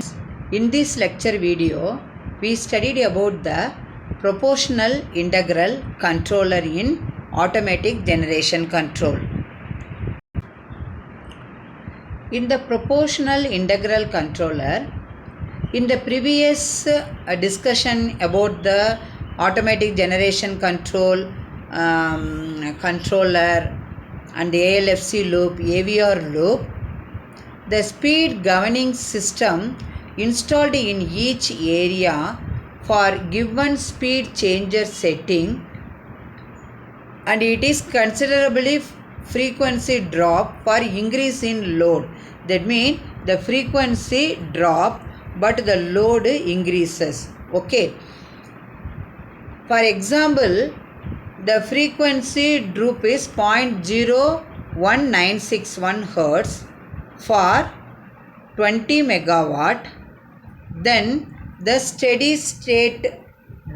students, in this lecture video, we studied about the proportional integral controller in automatic generation control. In the proportional integral controller, in the previous discussion about the automatic generation control controller and the ALFC loop, AVR loop, the speed governing system installed in each area for given speed changer setting, and it is considerably frequency drop for increase in load. That means the frequency drop but the load increases. Okay. For example, the frequency drop is 0.01961 Hertz for 20 megawatt. Then the steady state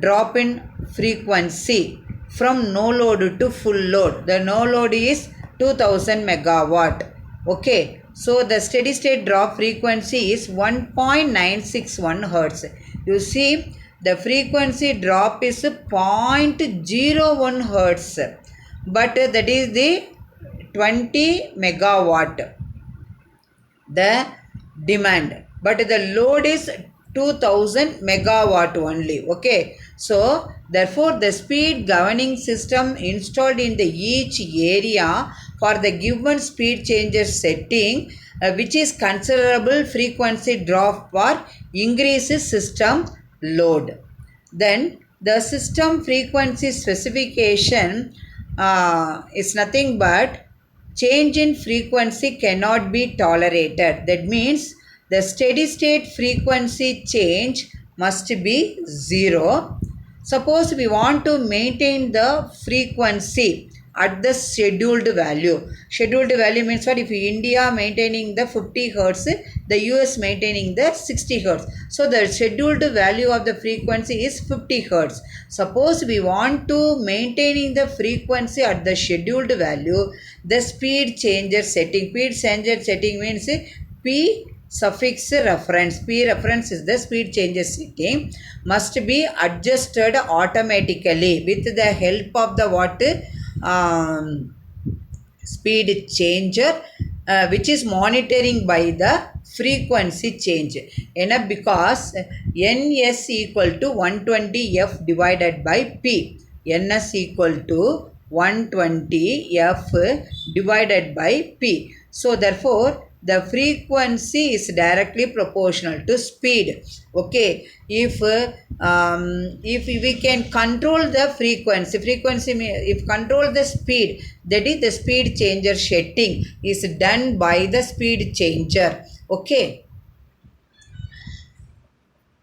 drop in frequency from no load to full load. The no load is 2000 megawatt. Okay. So the steady state drop frequency is 1.961 Hertz. You see, the frequency drop is 0.01 Hertz, but that is the 20 megawatt the demand, but the load is 2000 megawatt only. Okay, so therefore the speed governing system installed in the each area for the given speed changer setting, which is considerable frequency drop for increases system load. Then the system frequency specification is nothing but change in frequency cannot be tolerated. That means the steady state frequency change must be 0. Suppose we want to maintain the frequency at the scheduled value. Scheduled value means what? If India maintaining the 50 Hertz, the US maintaining the 60 Hertz. So the scheduled value of the frequency is 50 Hertz. Suppose we want to maintaining the frequency at the scheduled value, the speed changer setting. Speed changer setting means P suffix reference. P reference is the speed changer setting. Must be adjusted automatically with the help of the what? Speed changer, which is monitoring by the frequency change. Because Ns equal to 120 F divided by P. Ns equal to 120 F divided by P. So therefore the frequency is directly proportional to speed. Okay, if we can control the frequency if control the speed, that is the speed changer setting is done by the speed changer. Okay,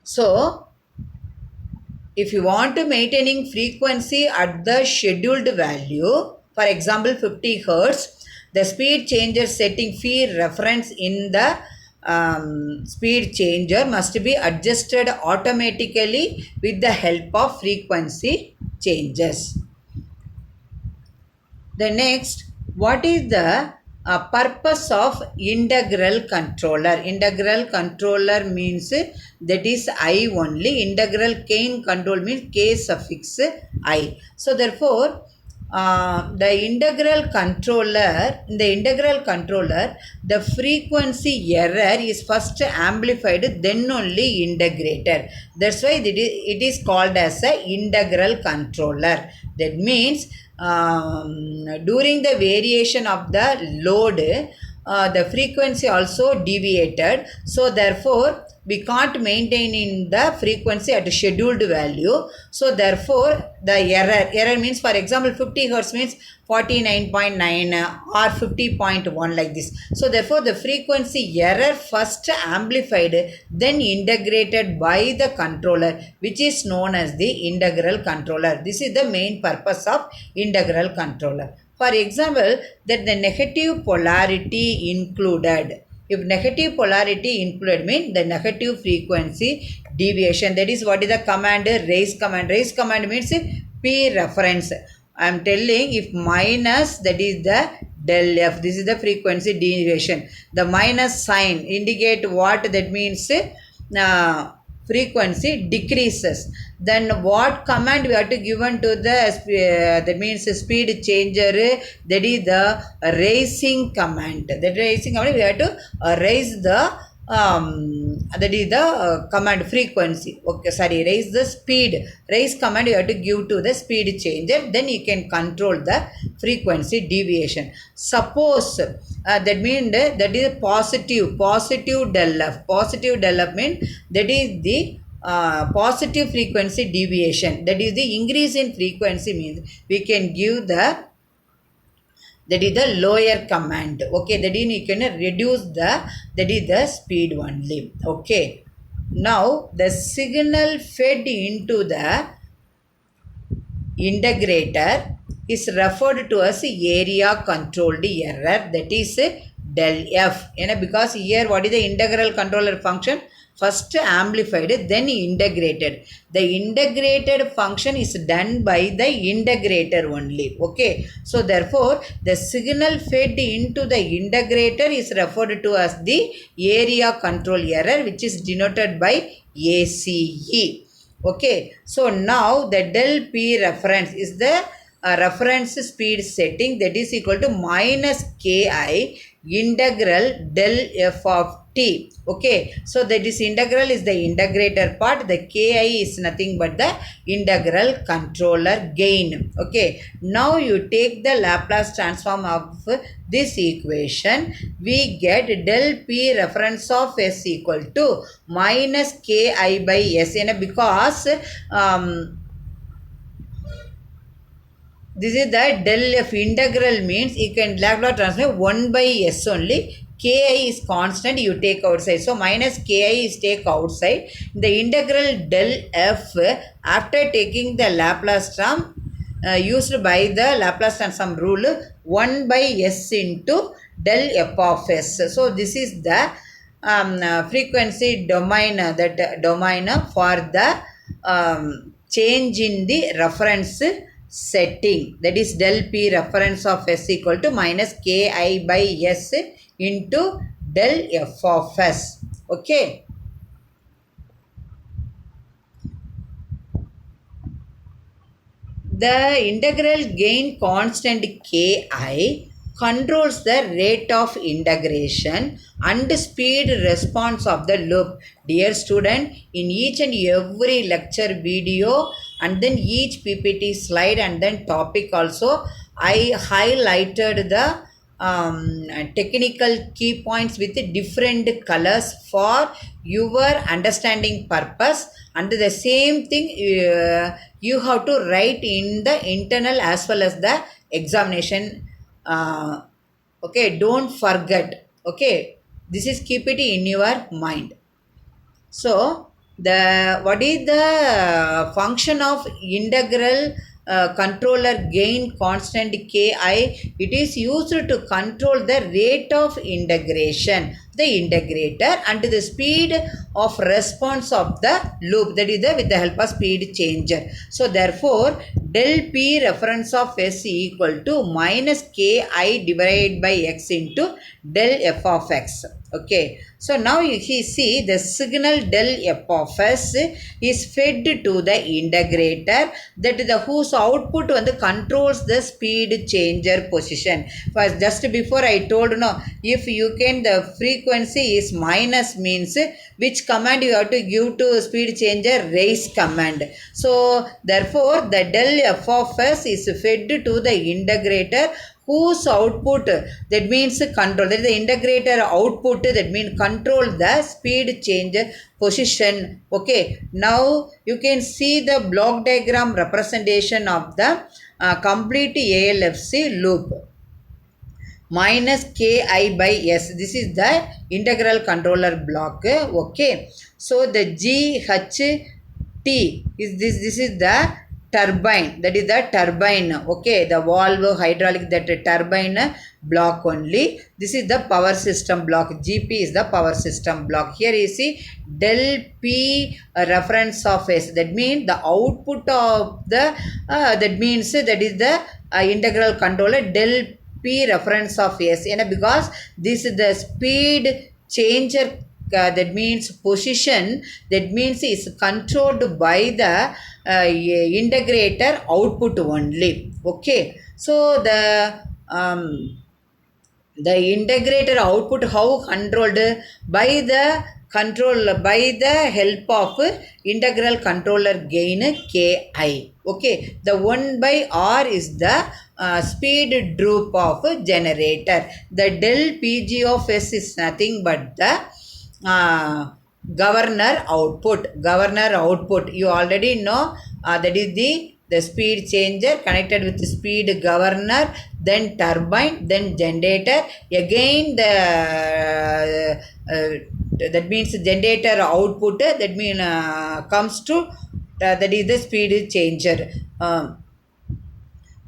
so if you want to maintaining frequency at the scheduled value, for example 50 Hertz, the speed changer setting fee reference in the speed changer must be adjusted automatically with the help of frequency changes. The next, what is the purpose of integral controller? Integral controller means that is I only. Integral gain control means K suffix I. So therefore the integral controller, the frequency error is first amplified, then only integrated. That's why it is called as a integral controller. That means during the variation of the load, the frequency also deviated. So therefore we can't maintain in the frequency at a scheduled value. So therefore the error means, for example 50 Hertz means 49.9 or 50.1 like this. So therefore the frequency error first amplified, then integrated by the controller, which is known as the integral controller. This is the main purpose of integral controller. For example, that the negative polarity included. If negative polarity included means the negative frequency deviation. That is what is the command? Raise command. Raise command means P reference. I am telling if minus, that is the del f. This is the frequency deviation. The minus sign indicate what? That means frequency decreases, then what command we have to given to the that means speed changer, that is the raising command. That raising command we have to raise the that is the command frequency. Okay, sorry, raise the speed. Raise command you have to give to the speed changer, then you can control the frequency deviation. Suppose that means that is positive del f. Positive del f means that is the positive frequency deviation. That is the increase in frequency means we can give the, that is the lower command. Okay, that is you can reduce the, that is the speed only. Okay, now the signal fed into the integrator is referred to as area controlled error, that is del f. Because here what is the integral controller function? First amplified, then integrated. The integrated function is done by the integrator only. Okay, so therefore the signal fed into the integrator is referred to as the area control error, which is denoted by ACE. Okay, so now the del P reference is the reference speed setting, that is equal to minus Ki integral del f of t. Okay, so that is integral is the integrator part, the Ki is nothing but the integral controller gain. Okay, now you take the Laplace transform of this equation, we get del P reference of S equal to minus Ki by S, because this is the del f integral means you can Laplace transform 1 by S only. Ki is constant, you take outside. So minus Ki is take outside. The integral del f after taking the Laplace transform used by the Laplace transform rule 1 by S into del f of S. So this is the frequency domain, that domain for the change in the reference setting, that is del P reference of S equal to minus Ki by S into del f of S. Okay. The integral gain constant Ki controls the rate of integration and speed response of the loop. Dear student, in each and every lecture video and then each PPT slide and then topic also, I highlighted the technical key points with different colors for your understanding purpose, and the same thing you have to write in the internal as well as the examination. Okay, don't forget. Okay, this is keep it in your mind. So the what is the function of integral controller gain constant Ki? It is used to control the rate of integration, the integrator, and the speed of response of the loop, that is the with the help of speed changer. So therefore del P reference of S equal to minus Ki divided by X into del f of X. Okay, so now you see the signal del f of S is fed to the integrator, that the whose output controls the speed changer position. First, just before I told if you can the frequency is minus means which command you have to give to speed changer? Raise command. So therefore the del f of S is fed to the integrator whose output, that means control, that is the integrator output, that means control the speed change position. Okay, now you can see the block diagram representation of the complete ALFC loop. Minus Ki by S, this is the integral controller block. Okay, so the GHT is this is the turbine, that is the turbine. Okay, the valve hydraulic, that turbine block only. This is the power system block. GP is the power system block. Here you see del P reference of S, that means the output of the that means that is the integral controller del P reference of S, because this is the speed changer that means position, that means is controlled by the integrator output only. Okay, so the integrator output how controlled by the by the help of integral controller gain ki. Okay, the 1 by r is the speed drop of generator. The del pg of s is nothing but the governor output you already know, that is the speed changer connected with the speed governor, then turbine, then generator, again the that means generator output, that means comes to that is the speed changer.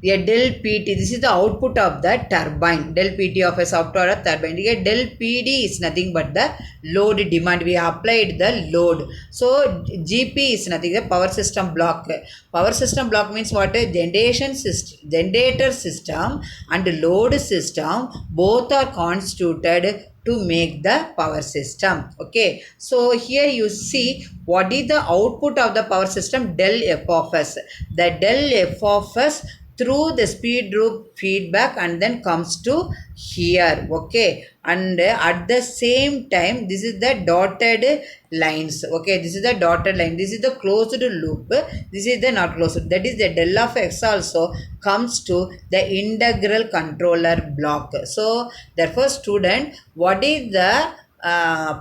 A del PT, this is the output of the turbine. Del PT of a software of turbine. Here del PD is nothing but the load demand. We applied the load. So GP is nothing, the power system block. Power system block means what? A generation system, generator system and load system both are constituted to make the power system. Okay, so here you see what is the output of the power system, del F of S. The del F of S through the speed loop feedback and then comes to here. Okay, and at the same time this is the dotted lines. Okay, this is the dotted line, this is the closed loop, this is the not closed, that is the del of x also comes to the integral controller block. So therefore student, what is the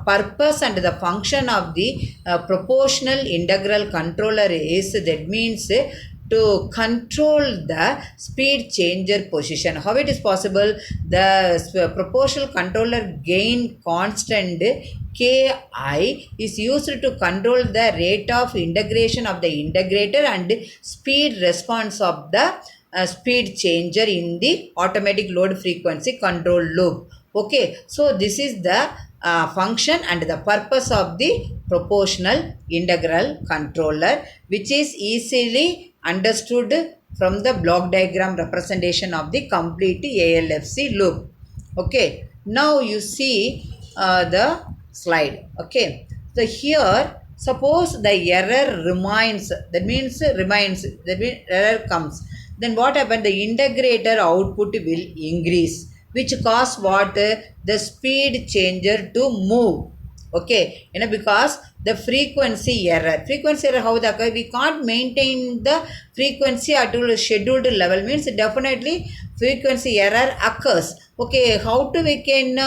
purpose and the function of the proportional integral controller is, that means to control the speed changer position. How it is possible? The proportional controller gain constant Ki is used to control the rate of integration of the integrator and speed response of the speed changer in the automatic load frequency control loop. Okay, so this is the function and the purpose of the proportional integral controller, which is easily understood from the block diagram representation of the complete ALFC loop. Okay, now you see the slide. Okay, so here suppose the error remains, that means error comes, then what happened? The integrator output will increase, which cause what? The speed changer to move. Okay, because the frequency error how the occur, we can't maintain the frequency at a scheduled level, means definitely frequency error occurs. Okay, how to we can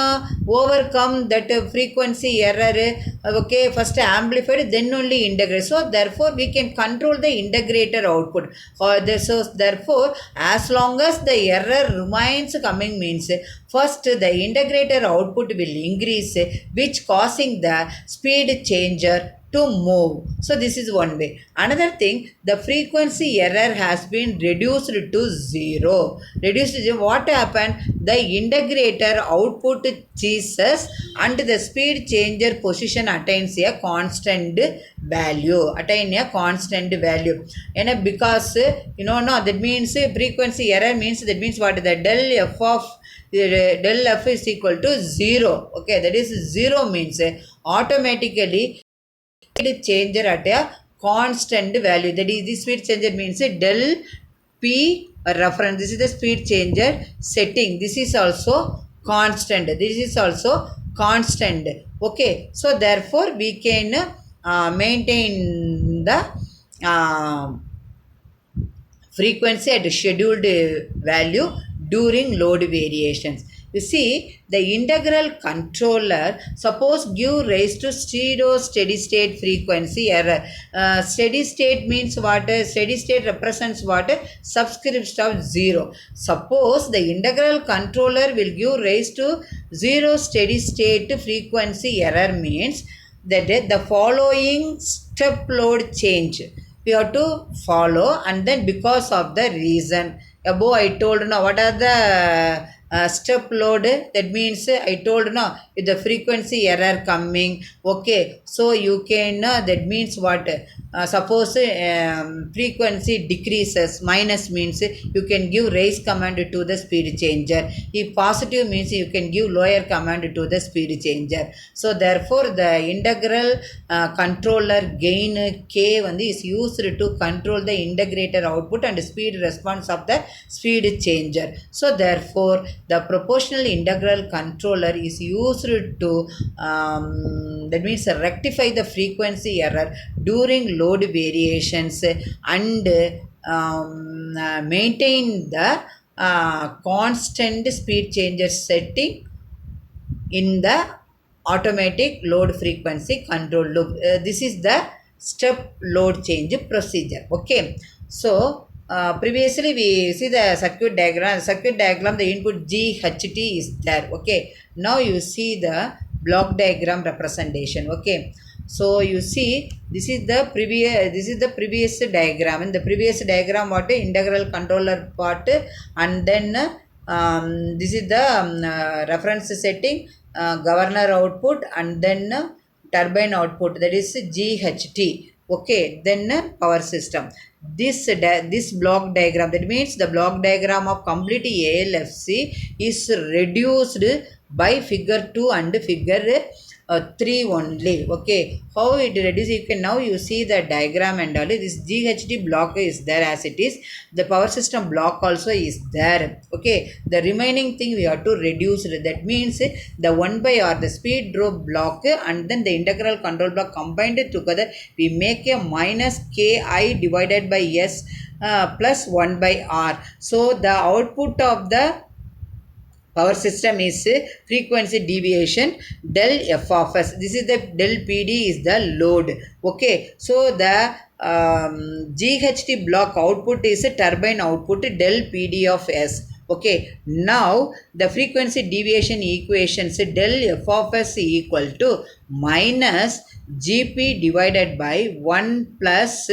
overcome that frequency error? Okay, first amplified, then only integrate. So therefore we can control the integrator output. So therefore as long as the error remains coming, means first the integrator output will increase, which causing the speed changer to move. So this is one way. Another thing, the frequency error has been reduced to 0. What happened? The integrator output ceases and the speed changer position attains a constant value. And because that means frequency error means, that means what? The del f of del f is equal to 0. Okay, that is 0 means automatically changer at a constant value. That is, the speed changer means del p reference. This is the speed changer setting. This is also constant. Okay, so therefore we can maintain the frequency at a scheduled value during load variations. You see, the integral controller suppose give rise to steady state frequency error. Steady state means what? Steady state represents what? Subscript of 0. Suppose the integral controller will give rise to 0 steady state frequency error, means that the following step load change we have to follow, and then because of the reason above I told, now what are the step load, that means I told now if the frequency error coming, okay, so you can that means what, suppose frequency decreases, minus means you can give raise command to the speed changer, if positive means you can give lower command to the speed changer. So therefore the integral controller gain K is used to control the integrator output and speed response of the speed changer. So therefore the proportional integral controller is used to that means rectify the frequency error during load variations and maintain the constant speed changer setting in the automatic load frequency control loop. This is the step load change procedure. Okay, so previously we see the circuit diagram, the input GHT is there. Okay, now you see the block diagram representation. Okay, so you see this is the previous diagram. In the previous diagram, what integral controller part, and then this is the reference setting, governor output, and then turbine output, that is GHT. Okay, then power system. This block diagram, that means the block diagram of complete ALFC is reduced by figure 2 and figure 3 only. Okay, how it reduces, you can now you see the diagram and all. This GHT block is there as it is, the power system block also is there. Okay, the remaining thing we have to reduce, that means the 1 by R, the speed drop block and then the integral control block combined together, we make a minus Ki divided by S plus 1 by R. So the output of the power system is frequency deviation del F of S. This is the del PD is the load. Okay, so the GHT block output is a turbine output del PD of S. Okay, now the frequency deviation equations del F of S equal to minus GP divided by 1 plus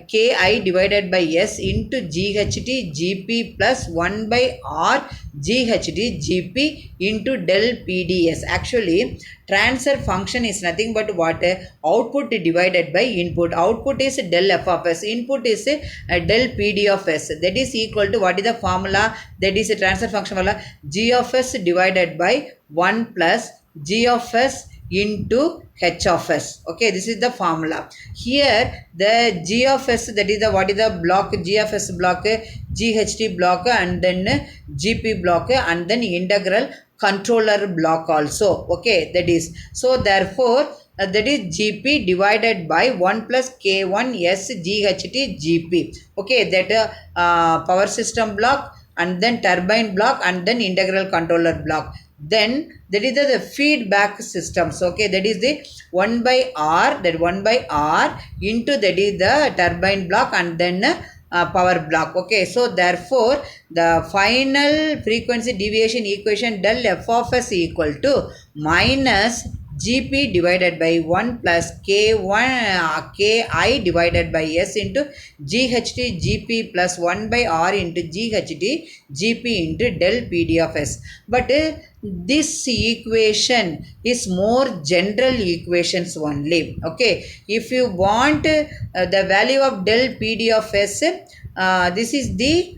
Ki divided by S into GHT GP plus 1 by R GHT GP into del PDS. Actually, transfer function is nothing but what? Output divided by input. Output is del F of S. Input is del PD of S. That is equal to, what is the formula? That is a transfer function formula, G of S divided by 1 plus G of S into H of S. Okay, this is the formula. Here the G of S, that is the, what is the block? G of S block, GHT block, and then GP block, and then integral controller block also. Okay, that is, so therefore that is GP divided by 1 plus K1 S GHT GP. Okay, that power system block, and then turbine block, and then integral controller block. Then that is the feedback systems. Okay, that is the 1 by R, that 1 by R into, that is the turbine block, and then power block. Okay, so therefore the final frequency deviation equation del F of S equal to minus GP divided by 1 plus K1 Ki divided by S into GHT GP plus 1 by R into GHT GP into del PD of S. But this equation is more general equations only. Okay, if you want the value of del PD of S, this is the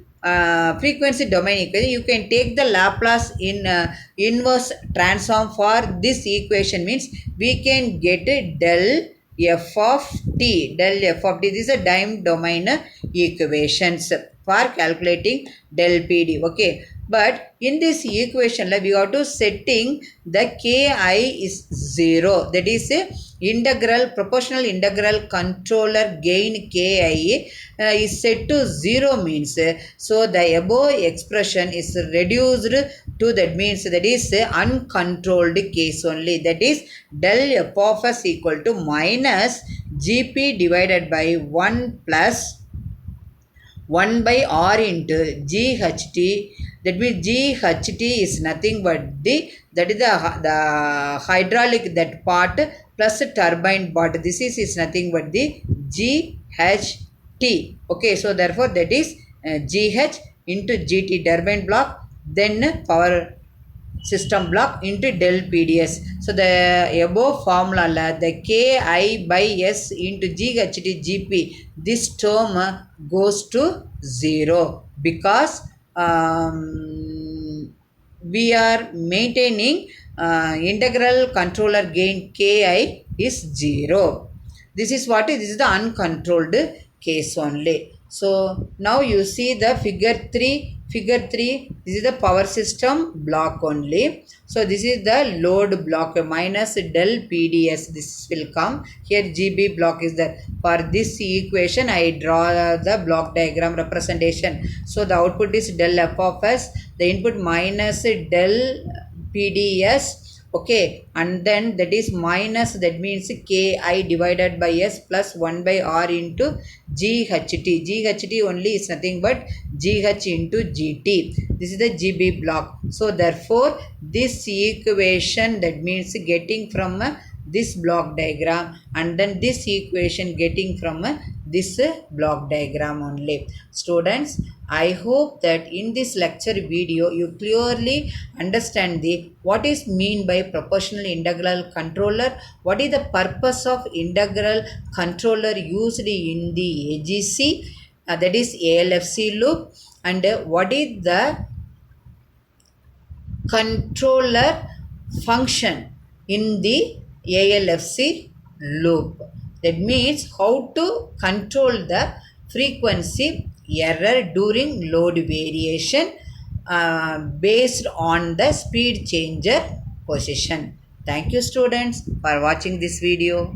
frequency domain equation. You can take the Laplace in inverse transform for this equation, means we can get del F of t. Del F of t, this is a time domain equations for calculating del PD. Okay, but in this equation we have to setting the Ki is 0, that is proportional integral controller gain Ki is set to 0, means so the above expression is reduced to, that means that is uncontrolled case only, that is del F of S equal to minus GP divided by 1 plus 1 by R into GHT. That means GHT is nothing but that is the hydraulic that part plus turbine part. This is nothing but the GHT. Okay, so therefore that is GH into GT turbine block, then power system block into del PDS. So the above formula the Ki by S into GHT GP, this term goes to 0 because we are maintaining integral controller gain Ki is 0. This is what is, this is the uncontrolled case only. So now you see the figure 3. Figure 3, this is the power system block only. So this is the load block minus del PDS. This will come. Here GB block is there. For this equation, I draw the block diagram representation. So the output is del F of S. The input minus del PDS. Okay, and then that is minus, that means Ki divided by S plus 1 by R into GHT. GHT only is nothing but GH into GT. This is the GB block. So therefore this equation, that means getting from this block diagram, and then this equation getting from this block diagram only. Students, I hope that in this lecture video you clearly understand the what is mean by proportional integral controller, what is the purpose of integral controller used in the AGC, that is ALFC loop, and what is the controller function in the ALFC loop. That means how to control the frequency error during load variation based on the speed changer position. Thank you students for watching this video.